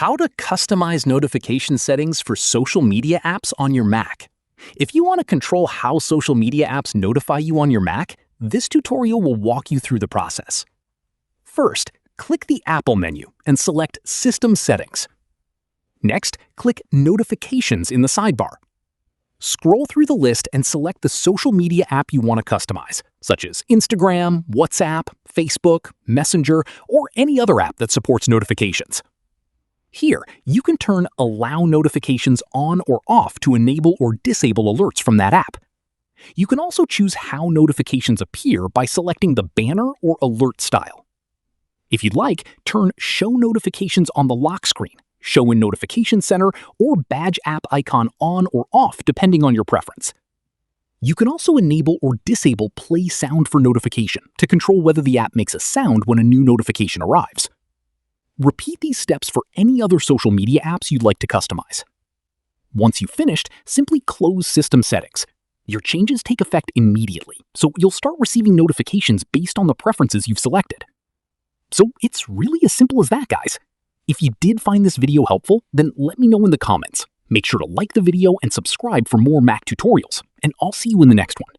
How to customize notification settings for social media apps on your Mac. If you want to control how social media apps notify you on your Mac, this tutorial will walk you through the process. First, click the Apple menu and select System Settings. Next, click Notifications in the sidebar. Scroll through the list and select the social media app you want to customize, such as Instagram, WhatsApp, Facebook, Messenger, or any other app that supports notifications. Here, you can turn Allow Notifications on or off to enable or disable alerts from that app. You can also choose how notifications appear by selecting the banner or alert style. If you'd like, turn Show Notifications on the lock screen, Show in Notification Center, or Badge app icon on or off depending on your preference. You can also enable or disable Play Sound for Notification to control whether the app makes a sound when a new notification arrives. Repeat these steps for any other social media apps you'd like to customize. Once you've finished, simply close System Settings. Your changes take effect immediately, so you'll start receiving notifications based on the preferences you've selected. So it's really as simple as that, guys. If you did find this video helpful, then let me know in the comments. Make sure to like the video and subscribe for more Mac tutorials, and I'll see you in the next one.